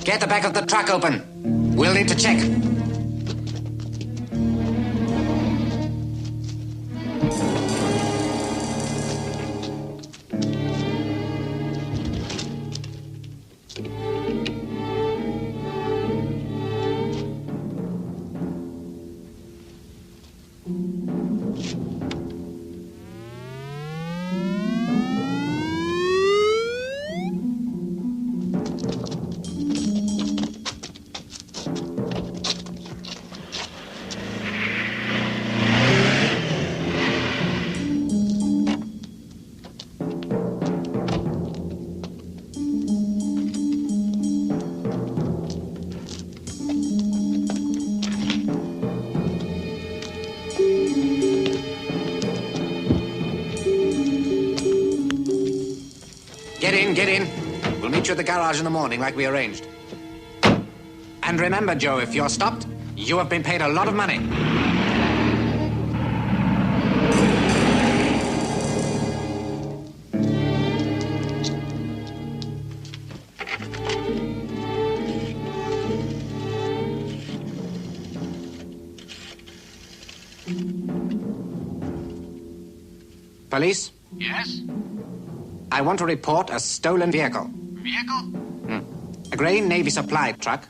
Get the back of the truck open. We'll need to check. Get in. We'll meet you at the garage in the morning like we arranged. And remember, Joe, if you're stopped, you have been paid a lot of money. Police? Yes? I want to report a stolen vehicle. Vehicle? A grey Navy supply truck.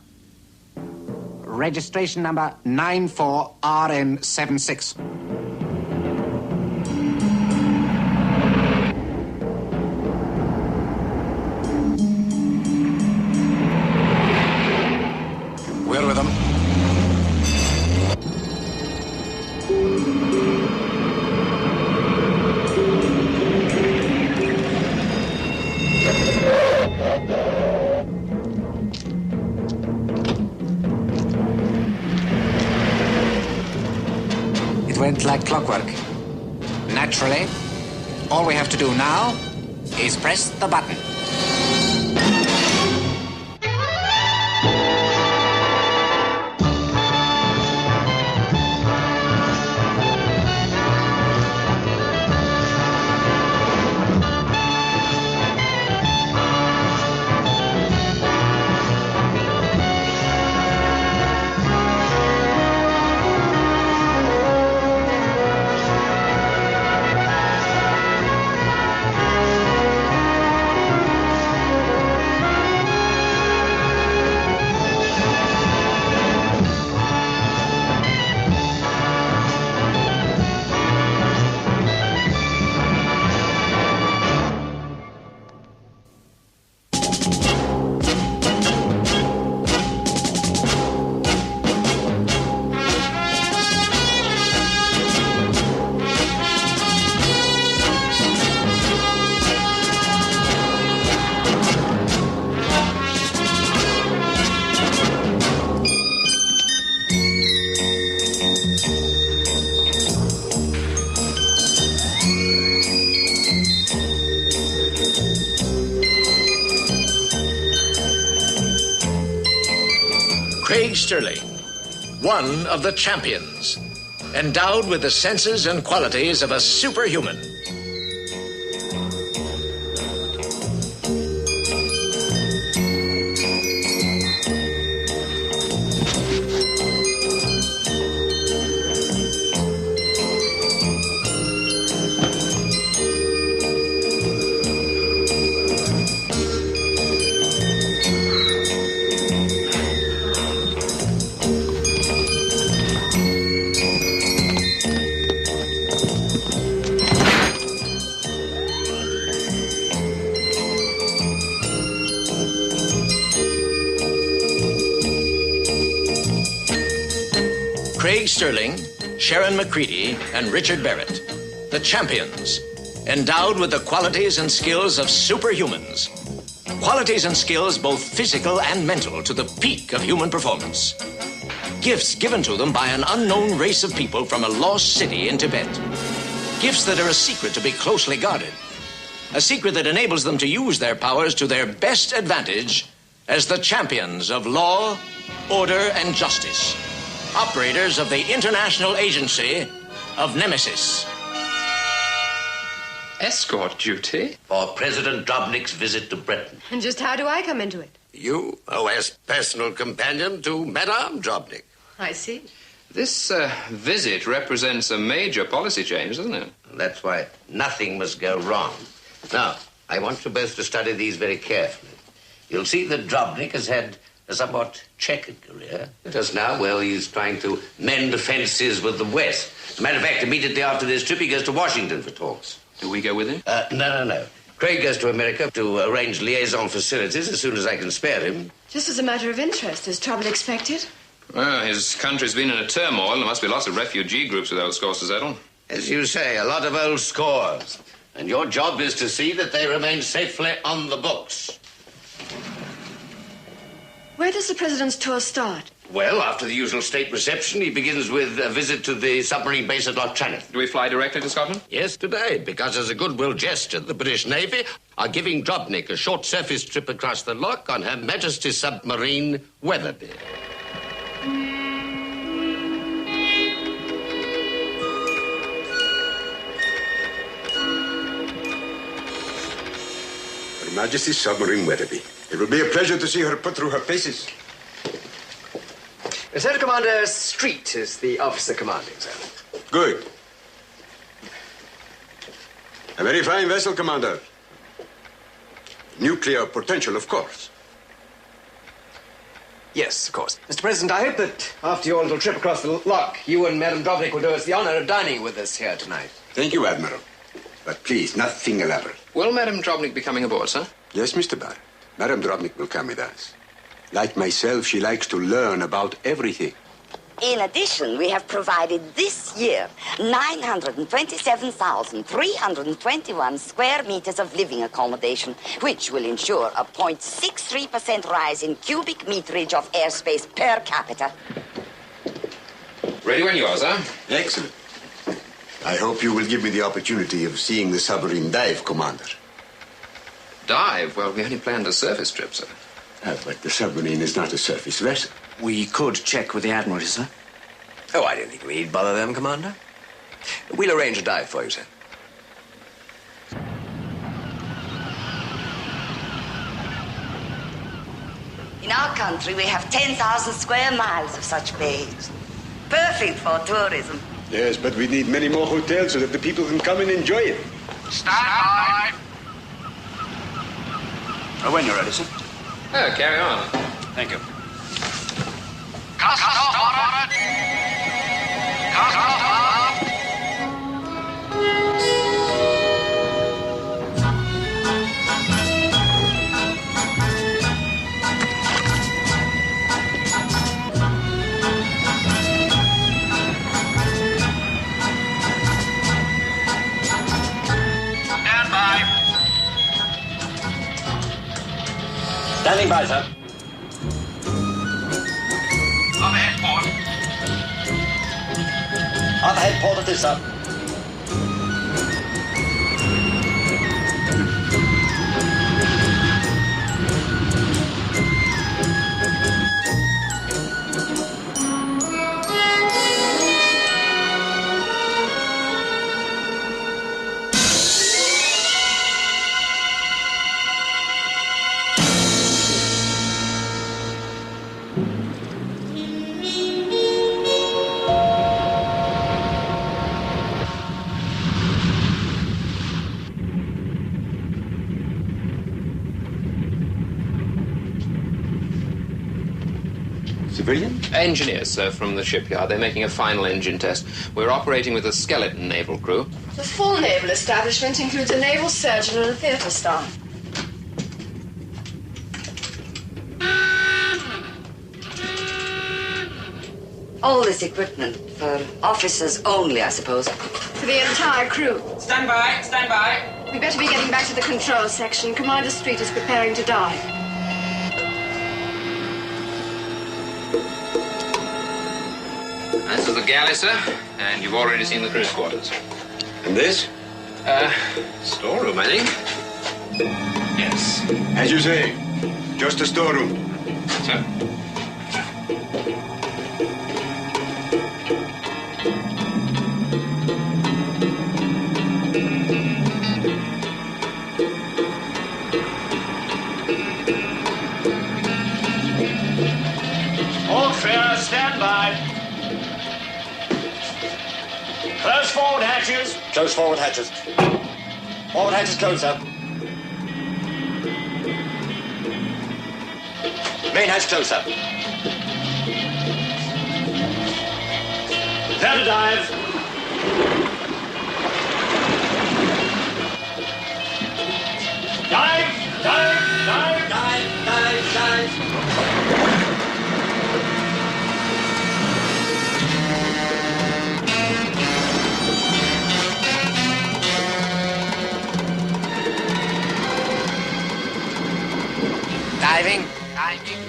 Registration number 94RN76. We're with them. It went like clockwork. Naturally, all we have to do now is press the button. Craig Sterling, one of the champions, endowed with the senses and qualities of a superhuman. Craig Sterling, Sharon McCready, and Richard Barrett, the champions, endowed with the qualities and skills of superhumans. Qualities and skills both physical and mental to the peak of human performance. Gifts given to them by an unknown race of people from a lost city in Tibet. Gifts that are a secret to be closely guarded. A secret that enables them to use their powers to their best advantage as the champions of law, order, and justice. Operators of the International Agency of Nemesis. Escort duty? For President Drobnik's visit to Britain. And just how do I come into it? You, OS personal companion to Madame Drobnik. I see. This visit represents a major policy change, doesn't it? That's why nothing must go wrong. Now, I want you both to study these very carefully. You'll see that Drobnik has had a somewhat checkered career. Just now, well, he's trying to mend fences with the West. As a matter of fact, immediately after this trip, he goes to Washington for talks. Do we go with him? No. Craig goes to America to arrange liaison facilities as soon as I can spare him. Just as a matter of interest, is trouble expected? Well, his country's been in a turmoil. There must be lots of refugee groups with old scores to settle. As you say, a lot of old scores. And your job is to see that they remain safely on the books. Where does the president's tour start? Well, after the usual state reception, he begins with a visit to the submarine base at Loch Traneth. Do we fly directly to Scotland? Yes, today, because as a goodwill gesture, the British Navy are giving Drobnik a short surface trip across the loch on Her Majesty's submarine Weatherby. Her Majesty's submarine Weatherby. It will be a pleasure to see her put through her paces. Lieutenant Commander Street is the officer commanding, sir. Good. A very fine vessel, Commander. Nuclear potential, of course. Yes, of course. Mr. President, I hope that after your little trip across the loch, you and Madame Drobnik will do us the honor of dining with us here tonight. Thank you, Admiral. But please, nothing elaborate. Will Madame Drobnik be coming aboard, sir? Yes, Mr. Barr. Madame Drobnik will come with us. Like myself, she likes to learn about everything. In addition, we have provided this year 927,321 square meters of living accommodation, which will ensure a 0.63% rise in cubic meterage of airspace per capita. Ready when you are, sir. Excellent. I hope you will give me the opportunity of seeing the submarine dive, Commander. Dive? Well, we only planned a surface trip, sir. But the submarine is not a surface vessel. We could check with the Admiral, sir. Oh, I don't think we'd bother them, Commander. We'll arrange a dive for you, sir. In our country, we have 10,000 square miles of such bays. Perfect for tourism. Yes, but we need many more hotels so that the people can come and enjoy it. Stand by. When you're ready, sir. Oh, carry on. Thank you. Cast off, forward. Cast off. Stand by. Standing by, sir. Overhead port. Overhead port it is, sir. Civilian? Engineers, sir, from the shipyard. They're making a final engine test. We're operating with a skeleton naval crew. The full naval establishment includes a naval surgeon and a theatre staff. All this equipment for officers only, I suppose. For the entire crew. Stand by. Stand by. We better be getting back to the control section. Commander Street is preparing to dive. That's to the galley, sir. And you've already seen the crew's quarters. And this? Storeroom, I think. Yes. As you say, just a storeroom. Sir? Close forward hatches. Forward hatches closed, sir. Main hatch closed, sir. Clear to dive. Dive! Dive! Dive! Dive! Dive! Dive! Diving. Diving.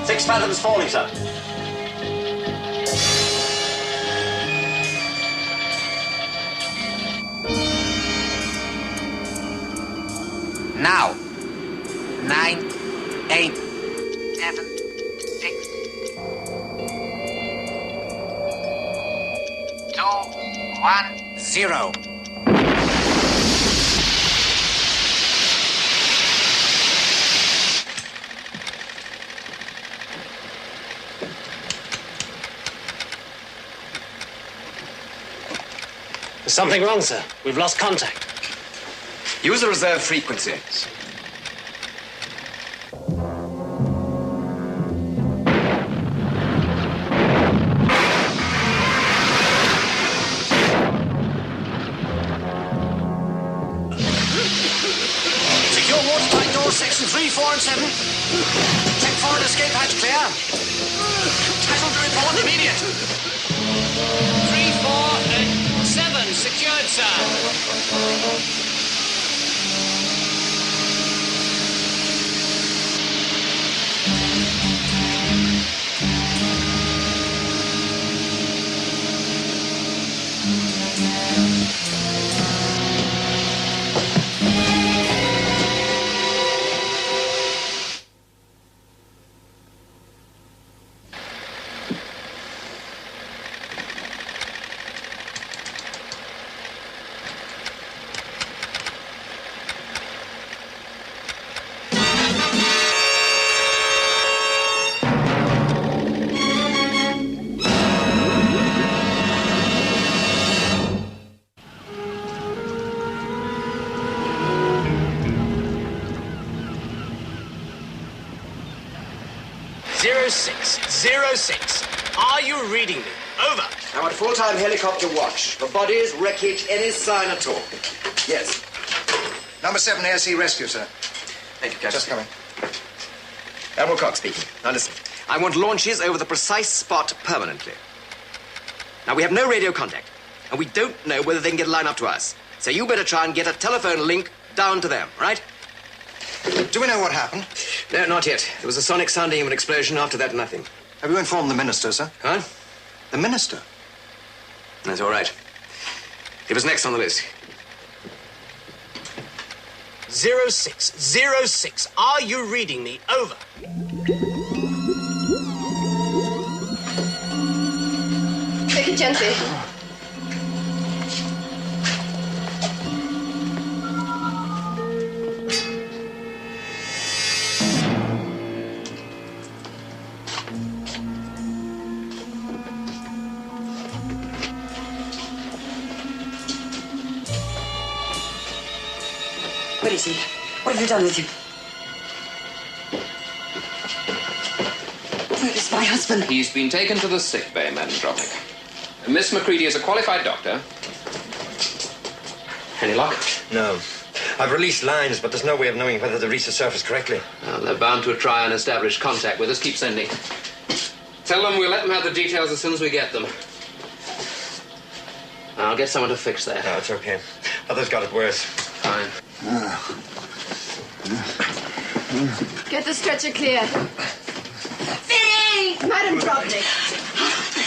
Six fathoms falling, sir. Now. 9, 8, 7, 6, 2, 1, 0. There's something wrong, sir. We've lost contact. Use the reserve frequencies. Secure watertight doors, section 3, 4, and 7. Check forward escape hatch clear. Title to report immediate. 3, 4, and 7 secured, sir. Six. Are you reading me? Over. I want full-time helicopter watch. For bodies, wreckage, any sign at all. Yes. Number 7 Air Sea Rescue, sir. Thank you, Captain. Just coming. Admiral Cox speaking. Now listen. I want launches over the precise spot permanently. Now, we have no radio contact, and we don't know whether they can get a line up to us. So you better try and get a telephone link down to them, right? Do we know what happened? No, not yet. There was a sonic sounding of an explosion. After that, nothing. Have you informed the minister, sir? Huh? The minister? That's all right. He was next on the list. 06. Are you reading me? Over. Take it gently. Where is he? What have you done with him? Where is my husband? He's been taken to the sick bay, Madam Dropnik. Miss Macready is a qualified doctor. Any luck? No. I've released lines, but there's no way of knowing whether they reach the surface correctly. Well, they're bound to try and establish contact with us. Keep sending. Tell them we'll let them have the details as soon as we get them. I'll get someone to fix that. No, it's okay. Others got it worse. Fine. Get the stretcher clear. Vinny! Madam Dropnik,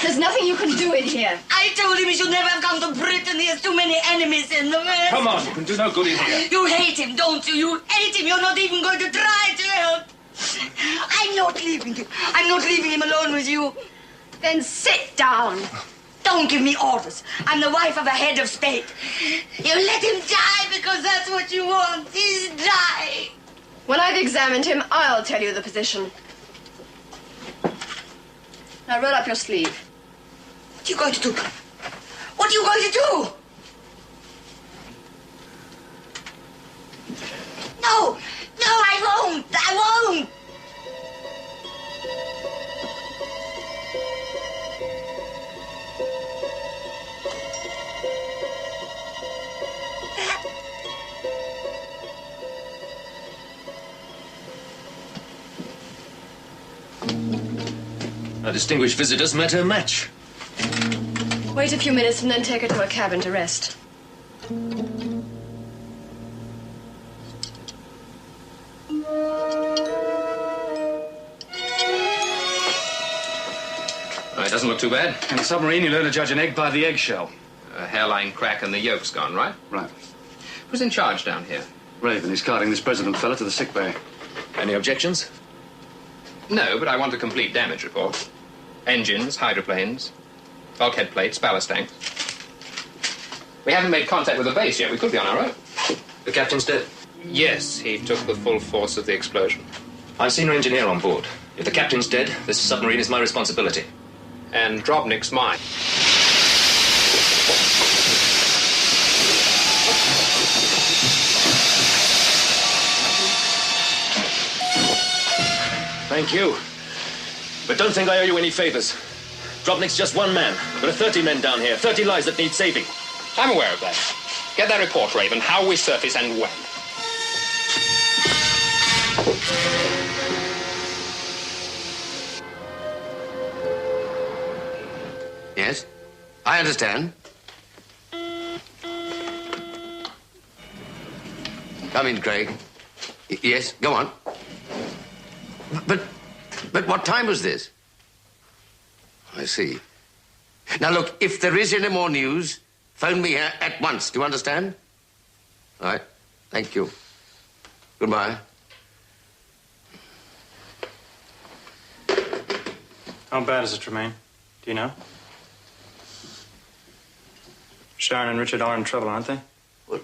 there's nothing you can do in here. I told him he should never have come to Britain. He has too many enemies in the West. Come on, you can do no good in here. You hate him, don't you? You hate him. You're not even going to try to help. I'm not leaving him. I'm not leaving him alone with you. Then sit down. Don't give me orders. I'm the wife of a head of state. You let him die because that's what you want. He's dying. When I've examined him, I'll tell you the position. Now roll up your sleeve. What are you going to do? What are you going to do? No, I won't. I won't. Our distinguished visitors met her match. Wait a few minutes and then take her to a cabin to rest. It doesn't look too bad. In a submarine, you learn to judge an egg by the eggshell. A hairline crack and the yolk's gone, right? Right. Who's in charge down here? Raven, he's carting this president fella to the sick bay. Any objections? No, but I want a complete damage report. Engines, hydroplanes, bulkhead plates, ballast tanks. We haven't made contact with the base yet. We could be on our own. The captain's dead. Yes, he took the full force of the explosion. I'm senior engineer on board. If the captain's dead, this submarine is my responsibility. And Drobnik's mine. Thank you. But don't think I owe you any favors. Drobnik's just one man. There are 30 men down here, 30 lives that need saving. I'm aware of that. Get that report, Raven. How we surface and when. Yes, I understand. Come in, Craig. Yes, go on. But what time was this? I see. Now, look, if there is any more news, phone me at once. Do you understand? All right. Thank you. Goodbye. How bad is it, Tremaine? Do you know? Sharon and Richard are in trouble, aren't they? Well,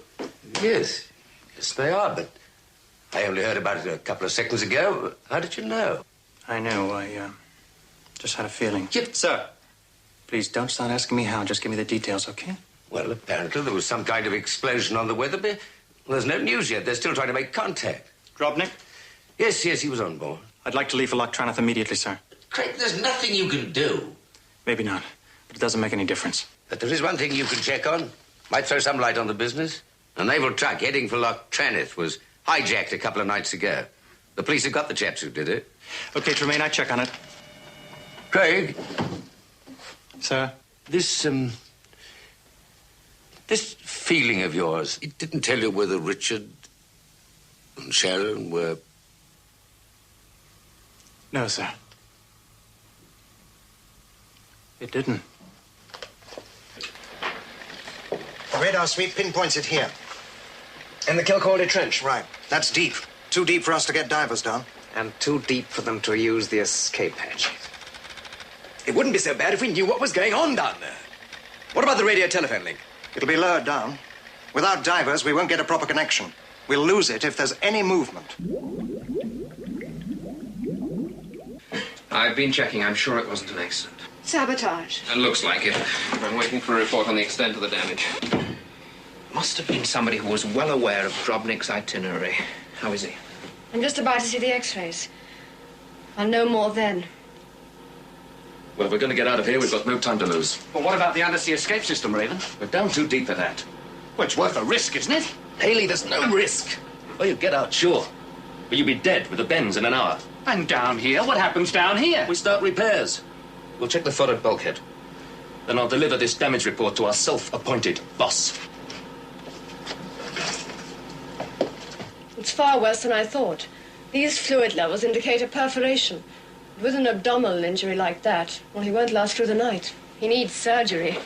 yes. Yes, they are, but I only heard about it a couple of seconds ago. How did you know? I know. I just had a feeling. Sir, please don't start asking me how. Just give me the details, okay? Well, apparently there was some kind of explosion on the Weatherby. Well, there's no news yet. They're still trying to make contact. Drobnik? Yes, he was on board. I'd like to leave for Loch immediately, sir. Craig, there's nothing you can do. Maybe not, but it doesn't make any difference. But there is one thing you can check on. Might throw some light on the business. A naval truck heading for Loch was hijacked a couple of nights ago. The police have got the chaps who did it. Okay, Tremaine, I check on it. Craig. Sir? This feeling of yours, it didn't tell you whether Richard and Sharon were... No, sir. It didn't. The radar sweep pinpoints it here. In the Kilcorley Trench? Right. That's deep. Too deep for us to get divers down. And too deep for them to use the escape hatch. It wouldn't be so bad if we knew what was going on down there. What about the radio telephone link? It'll be lowered down. Without divers, we won't get a proper connection. We'll lose it if there's any movement. I've been checking. I'm sure it wasn't an accident. Sabotage. It looks like it. I'm waiting for a report on the extent of the damage. Must have been somebody who was well aware of Drobnik's itinerary. How is he? I'm just about to see the x-rays. I'll know more then. Well, if we're going to get out of here, we've got no time to lose. Well, what about the undersea escape system, Raven? We're down too deep for that. Well, it's worth a risk, isn't it? Haley, there's no risk. Well, you get out, sure. But you'll be dead with the bends in an hour. And down here? What happens down here? We start repairs. We'll check the forward bulkhead. Then I'll deliver this damage report to our self-appointed boss. It's far worse than I thought. These fluid levels indicate a perforation. With an abdominal injury like that, well, he won't last through the night. He needs surgery.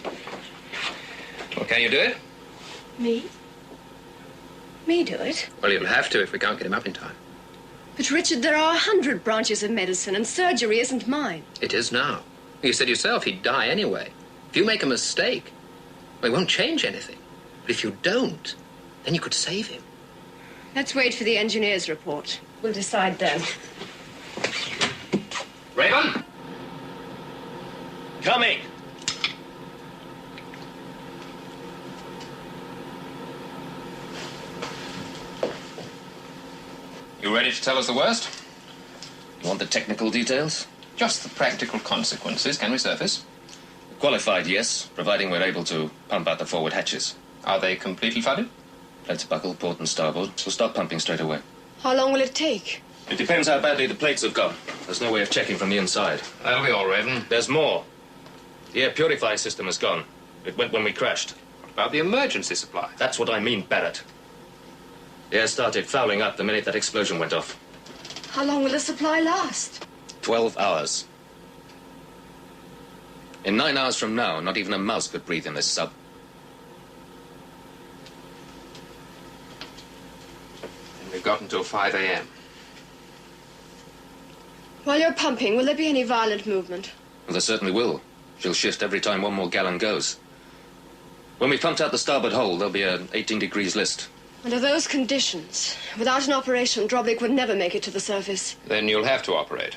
Well, can you do it? Me? Me do it? Well, you'll have to if we can't get him up in time. But, Richard, there are 100 branches of medicine, and surgery isn't mine. It is now. You said yourself he'd die anyway. If you make a mistake, well, it won't change anything. But if you don't, then you could save him. Let's wait for the engineer's report. We'll decide then. Raven? Coming. You ready to tell us the worst? You want the technical details? Just the practical consequences. Can we surface? Qualified, yes, providing we're able to pump out the forward hatches. Are they completely flooded? Plates buckle, port and starboard. We'll start pumping straight away. How long will it take? It depends how badly the plates have gone. There's no way of checking from the inside. That'll be all, Raven. There's more. The air purifying system has gone. It went when we crashed. What about the emergency supply? That's what I mean, Barrett. The air started fouling up the minute that explosion went off. How long will the supply last? 12 hours. In 9 hours from now, not even a mouse could breathe in this sub. And we've got until 5 a.m. While you're pumping, will there be any violent movement? Well, there certainly will. She'll shift every time one more gallon goes. When we pumped out the starboard hold, there'll be an 18 degrees list. Under those conditions, without an operation, Drobnik would never make it to the surface. Then you'll have to operate.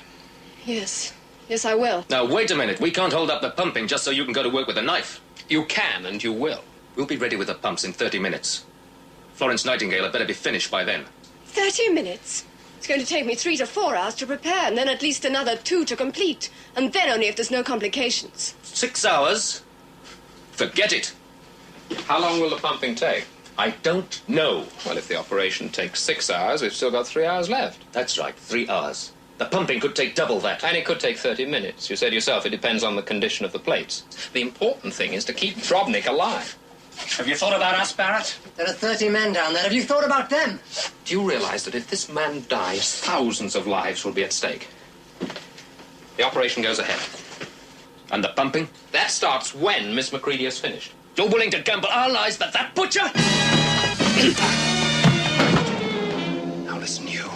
Yes. Yes, I will. Now, wait a minute. We can't hold up the pumping just so you can go to work with a knife. You can, and you will. We'll be ready with the pumps in 30 minutes. Florence Nightingale had better be finished by then. 30 minutes? It's going to take me 3 to 4 hours to prepare, and then at least another 2 to complete. And then only if there's no complications. 6 hours? Forget it. How long will the pumping take? I don't know. Well, if the operation takes 6 hours, we've still got 3 hours left. That's right, 3 hours. The pumping could take double that. And it could take 30 minutes. You said yourself it depends on the condition of the plates. The important thing is to keep Drobnik alive. Have you thought about us, Barrett? There are 30 men down there. Have you thought about them? Do you realize that if this man dies, thousands of lives will be at stake? The operation goes ahead. And the pumping? That starts when Miss McCready is finished. You're willing to gamble our lives, but that butcher? Now listen, you.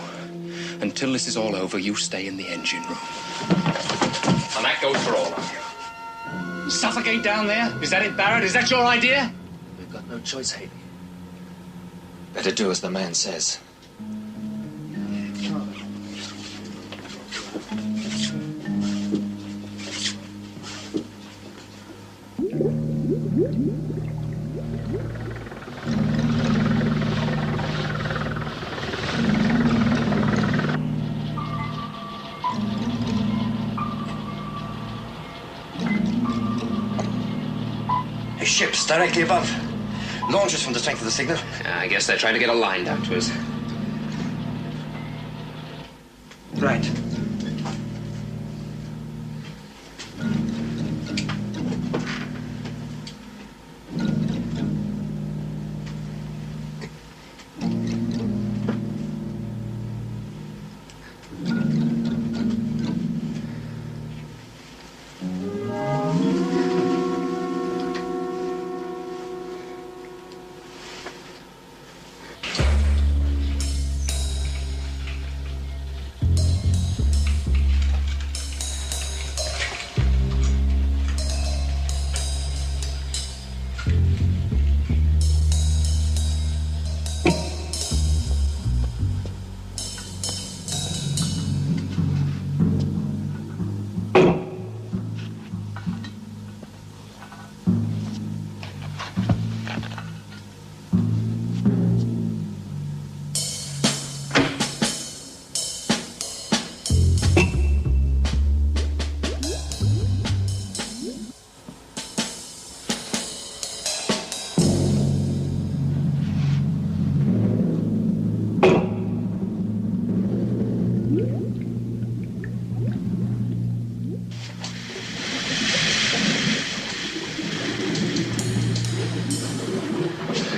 Until this is all over, you stay in the engine room. And that goes for all of you. Suffocate down there? Is that it, Barrett? Is that your idea? We've got no choice, Haley. Better do as the man says. Ships directly above. Launches from the strength of the signal. I guess they're trying to get a line down to us. Right.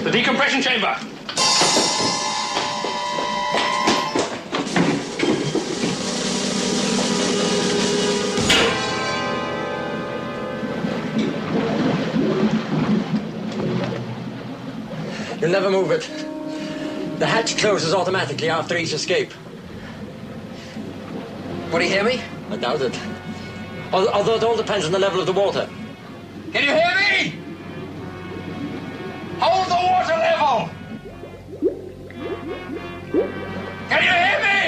The decompression chamber. never move it. The hatch closes automatically after each escape. Will you hear me? I doubt it. Although it all depends on the level of the water. Can you hear me? Hold the water level! Can you hear me?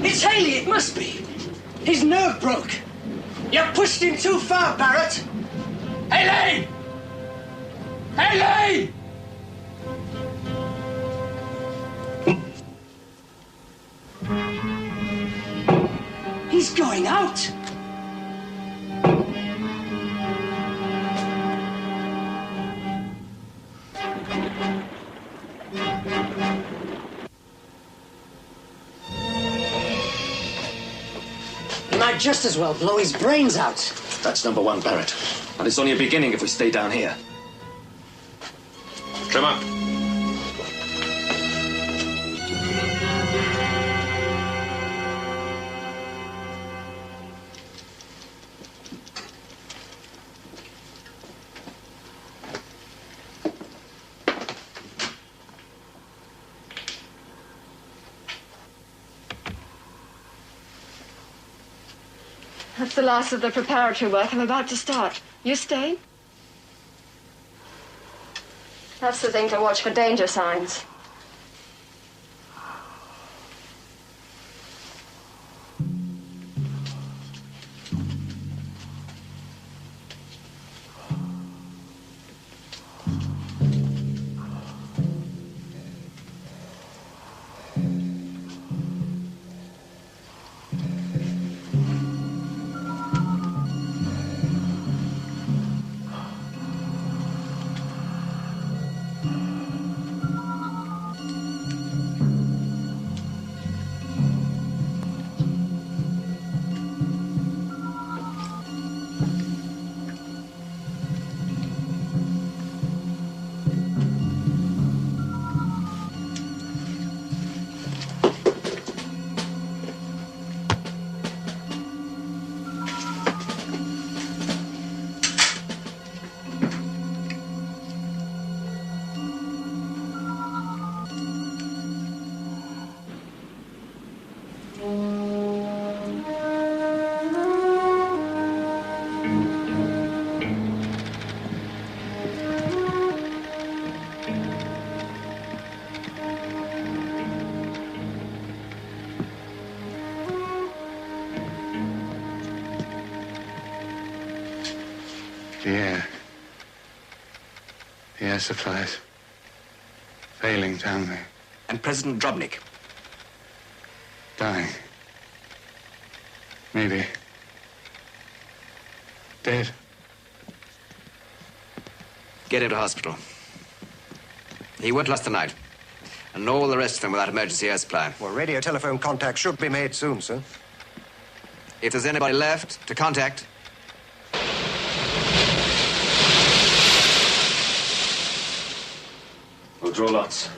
It's Haley, it must be. His nerve broke. You pushed him too far, Barrett. Haley! Haley! He's going out. He might just as well blow his brains out. That's number one, Barrett. And it's only a beginning if we stay down here. Trim up. That's the last of the preparatory work I'm about to start. You stay? That's the thing to watch for danger signs. The air supplies failing down there. And President Drobnik? Dying. Maybe dead. Get him to hospital. He won't last the night. And all the rest of them without emergency air supply. Well, radio telephone contact should be made soon, sir. If there's anybody left to contact. We'll draw lots.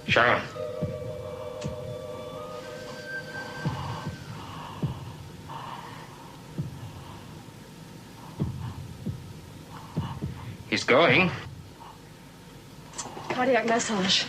Sharon. He's going. Cardiac massage.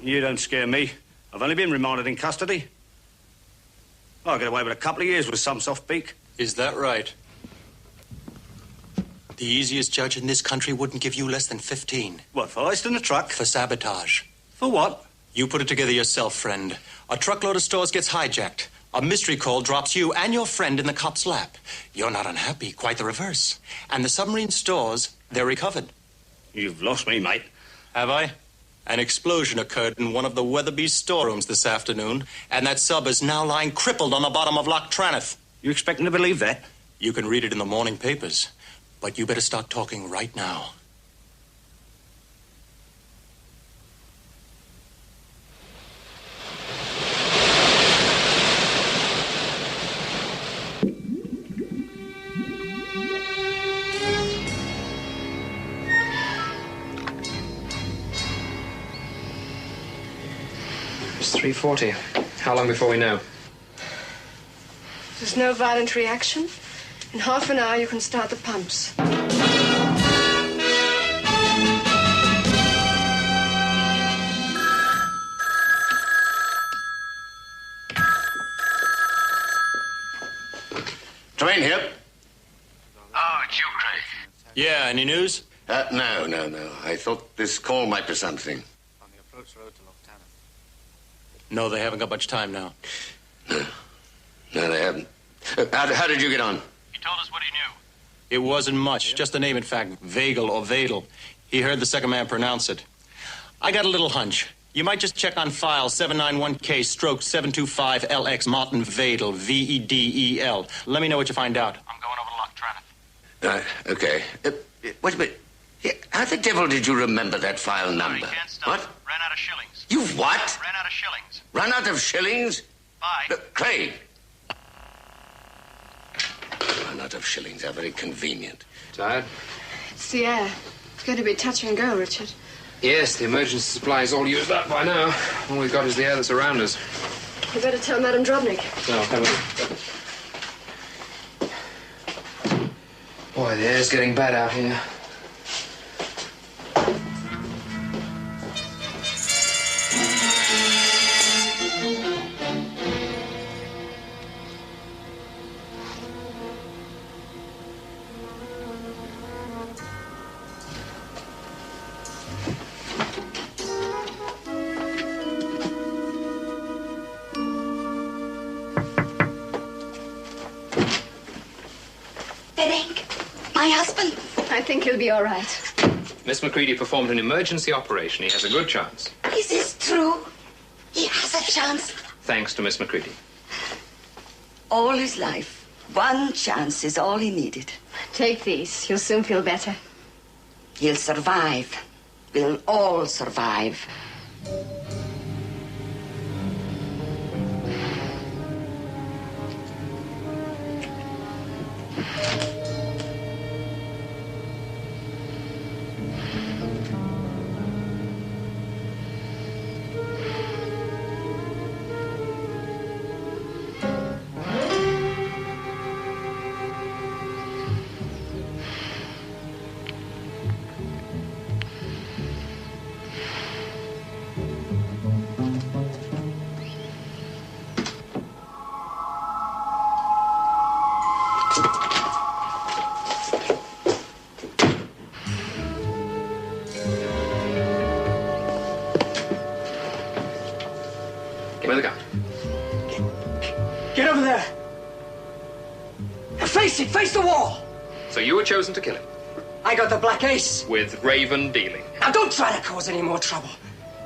You don't scare me. I've only been remanded in custody. I'll get away with a couple of years with some soft beak. Is that right? The easiest judge in this country wouldn't give you less than 15. What, for hoisting a truck? For sabotage. For what? You put it together yourself, friend. A truckload of stores gets hijacked. A mystery call drops you and your friend in the cop's lap. You're not unhappy, quite the reverse. And the submarine stores, they're recovered. You've lost me, mate. Have I? An explosion occurred in one of the Weatherby's storerooms this afternoon, and that sub is now lying crippled on the bottom of Loch Traneth. You expect me to believe that? You can read it in the morning papers, but you better start talking right now. It's 3:40. How long before we know? There's no violent reaction. In half an hour, you can start the pumps. Twain here. Oh, it's you, Craig. Yeah, any news? No. I thought this call might be something. On the approach road to Loch Traneth. No, they haven't got much time now. No, they haven't. How did you get on? He told us what he knew. It wasn't much. Just the name, in fact. Vagel or Vadel. He heard the second man pronounce it. I got a little hunch. You might just check on file 791K stroke 725LX Martin Vadel, Vedel. Let me know what you find out. I'm going over to Loch Traneth. Okay. Wait a minute. Yeah, how the devil did you remember that file number? I can't stop. What? Ran out of shillings. You've what? Ran out of shillings. Run out of shillings? Bye. Look, Craig. Run out of shillings. How very convenient. Tired? It's the air. It's going to be touch and go, Richard. Yes, the emergency supply is all used up by now. All we've got is the air that's around us. You better tell Madame Drobnik. No, haven't. Boy, the air's getting bad out here. My husband. I think he'll be all right. Miss McCready performed an emergency operation. He has a good chance. Is this true? He has a chance. Thanks to Miss McCready. All his life, one chance is all he needed. Take these. You'll soon feel better. He'll survive. We'll all survive. Give me the gun. Get over there. Face it. Face the wall. So you were chosen to kill him? I got the black ace. With Raven dealing. Now, don't try to cause any more trouble.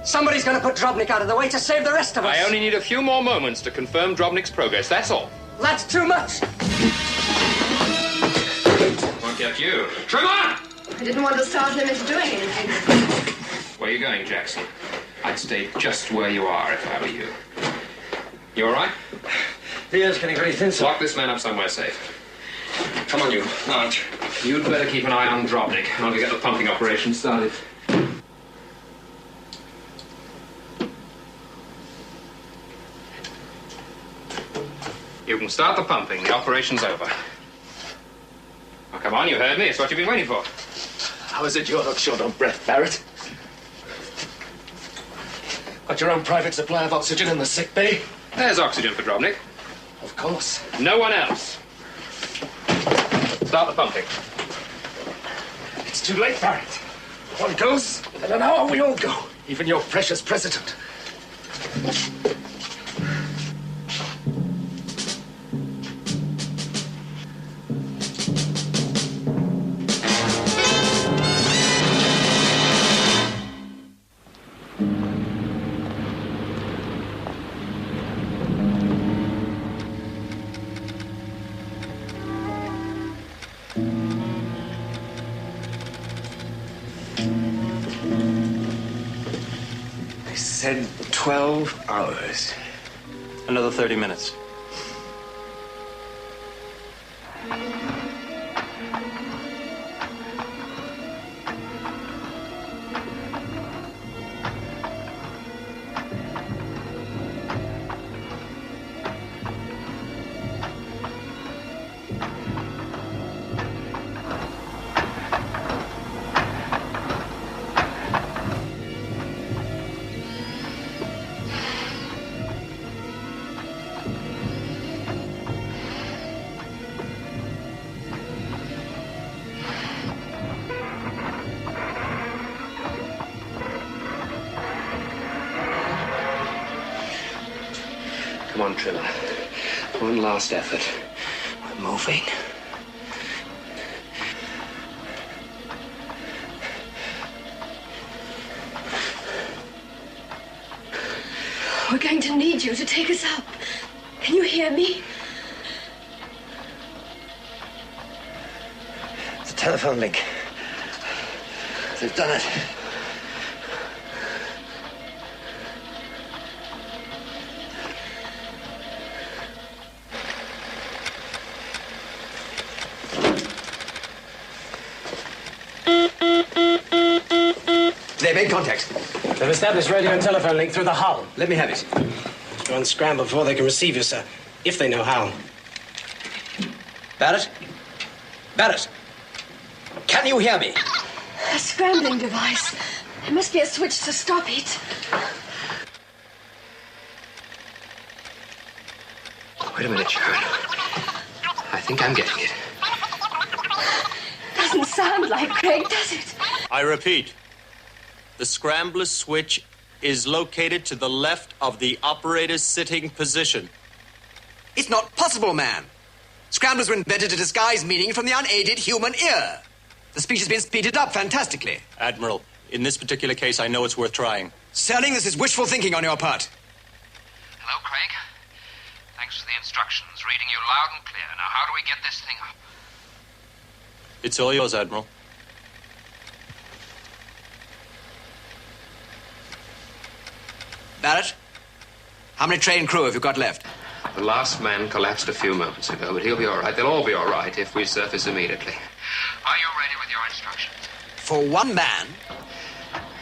Somebody's going to put Drobnik out of the way to save the rest of us. I only need a few more moments to confirm Drobnik's progress, that's all. That's too much. Won't get you. Trevor! I didn't want to startle him into doing anything. Where are you going, Jackson? I'd stay just where you are if I were you. You all right? The air's getting very thin, sir. Lock this man up somewhere safe. Come on, you. March. You'd better keep an eye on Drobnik. I want to get the pumping operation started. You can start the pumping. The operation's over. Now, come on, you heard me. It's what you've been waiting for. How is it you're not short of breath, Barrett? Got your own private supply of oxygen in the sick bay? There's oxygen for Drobnik. Of course. No one else. Start the pumping. It's too late, Barrett. One goes, and in an hour we all go. Even your precious president. They said 12 hours. Another 30 minutes. Come on, Trimmer. One last effort. We're moving. We're going to need you to take us up. Can you hear me? The telephone link. They've done it. They made contact. They've established radio and telephone link through the hull. Let me have it. Go unscramble before they can receive you, sir. If they know how. Barrett? Barrett! Can you hear me? A scrambling device. There must be a switch to stop it. Wait a minute, Sharon. I think I'm getting it. Doesn't sound like Craig, does it? I repeat, the scrambler switch is located to the left of the operator's sitting position. It's not possible, man. Scramblers were invented to disguise meaning from the unaided human ear. The speech has been speeded up fantastically. Admiral, in this particular case, I know it's worth trying. Sterling, this is wishful thinking on your part. Hello, Craig. Thanks for the instructions. Reading you loud and clear. Now, how do we get this thing up? It's all yours, Admiral. Barrett, how many train crew have you got left? The last man collapsed a few moments ago, but he'll be all right. They'll all be all right if we surface immediately. Are you ready with your instructions? For one man?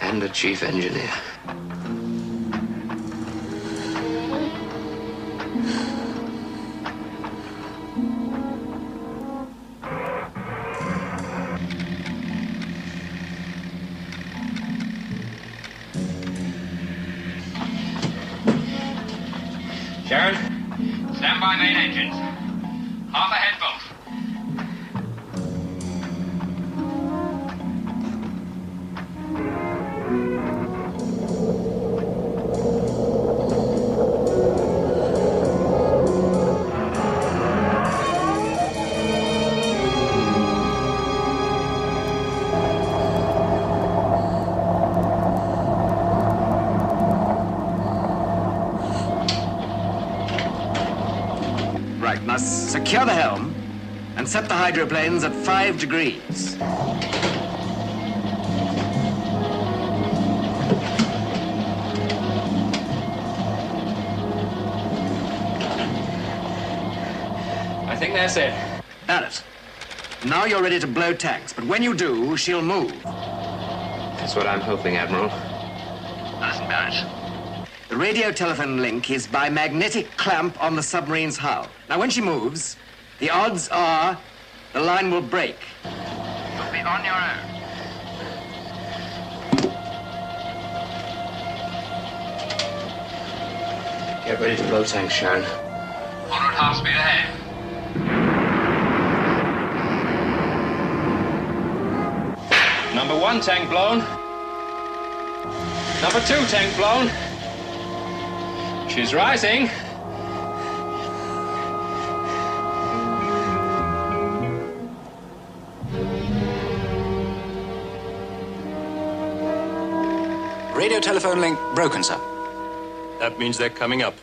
And a chief engineer. Sharon? Stand by main engines. Half ahead both. Right, must secure the helm and set the hydroplanes at 5 degrees. I think that's it. Barrett, now you're ready to blow tanks, but when you do, she'll move. That's what I'm hoping, Admiral. Listen, Barrett. The radio telephone link is by magnetic clamp on the submarine's hull. Now, when she moves, the odds are the line will break. You'll be on your own. Get ready to blow tanks, Sharon. On at half speed ahead. Number 1 tank blown. Number 2 tank blown. She's rising. Radio telephone link broken, sir. That means they're coming up.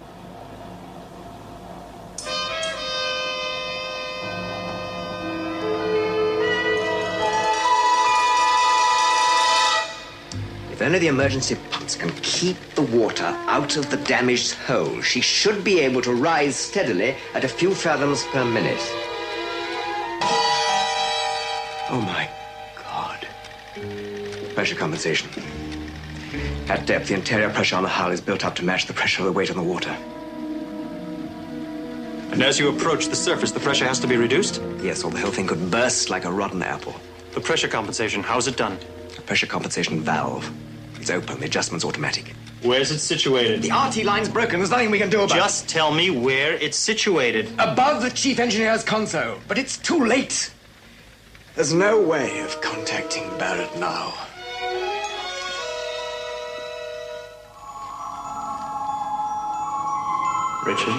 If only the emergency pumps can keep the water out of the damaged hole, she should be able to rise steadily at a few fathoms per minute. Oh, my God. Pressure compensation. At depth, the interior pressure on the hull is built up to match the pressure of the weight on the water. And as you approach the surface, the pressure has to be reduced? Yes, or the whole thing could burst like a rotten apple. The pressure compensation, how's it done? A pressure compensation valve. It's open, the adjustment's automatic. Where's it situated? The RT line's broken, there's nothing we can do about it. Just tell me where it's situated. Above the chief engineer's console, but it's too late. There's no way of contacting Barrett now. Richard?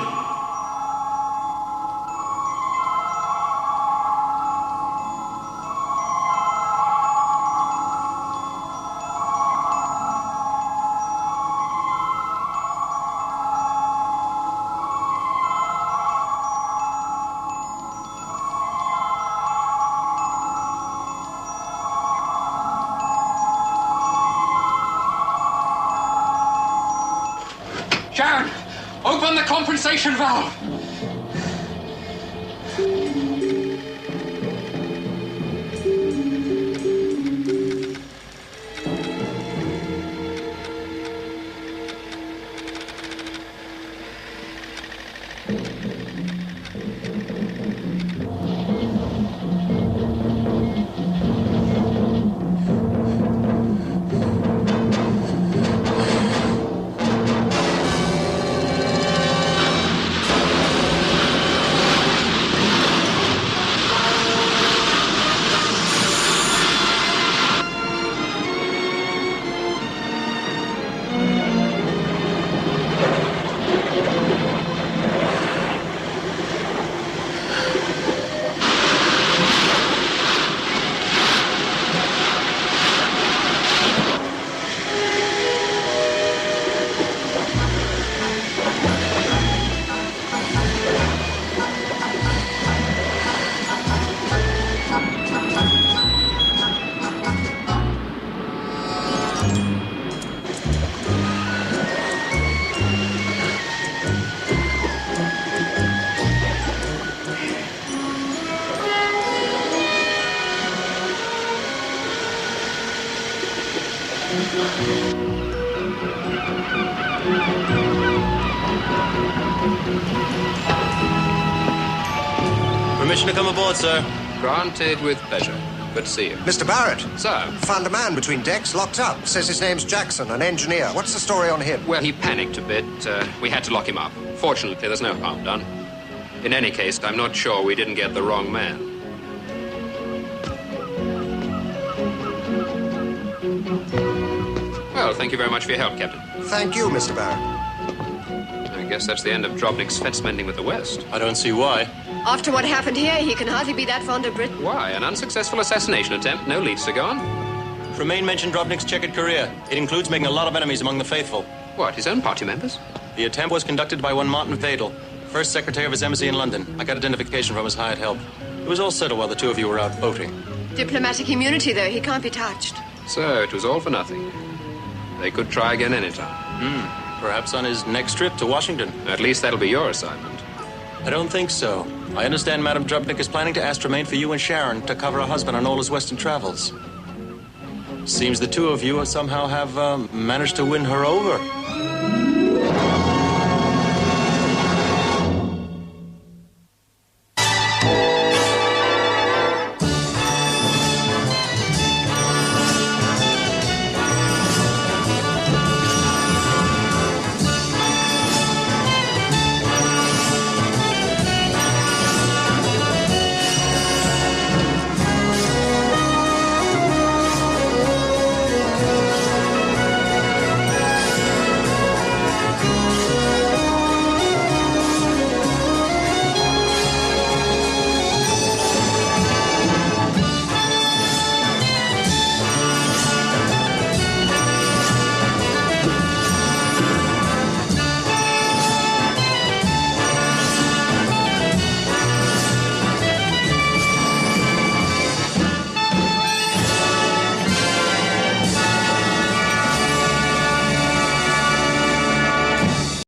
Sharon, open the compensation valve. Permission to come aboard, sir. Granted with pleasure. Good to see you. Mr. Barrett. Sir. Found a man between decks, locked up. Says his name's Jackson, an engineer. What's the story on him? Well, he panicked a bit. We had to lock him up. Fortunately, there's no harm done. In any case, I'm not sure we didn't get the wrong man. Well, thank you very much for your help, Captain. Thank you, Mr. Barrett. I guess that's the end of Drobnik's fence mending with the West. I don't see why. After what happened here, he can hardly be that fond of Britain. Why? An unsuccessful assassination attempt? No leads are gone? Tremaine mentioned Drobnik's checkered career. It includes making a lot of enemies among the faithful. What, his own party members? The attempt was conducted by one Martin Vadel, first secretary of his embassy in London. I got identification from his hired help. It was all settled while the two of you were out boating. Diplomatic immunity, though. He can't be touched. So it was all for nothing. They could try again anytime. Perhaps on his next trip to Washington. At least that'll be your assignment. I don't think so. I understand Madame Drobnik is planning to ask Tremaine for you and Sharon to cover her husband on all his Western travels. Seems the two of you somehow have managed to win her over.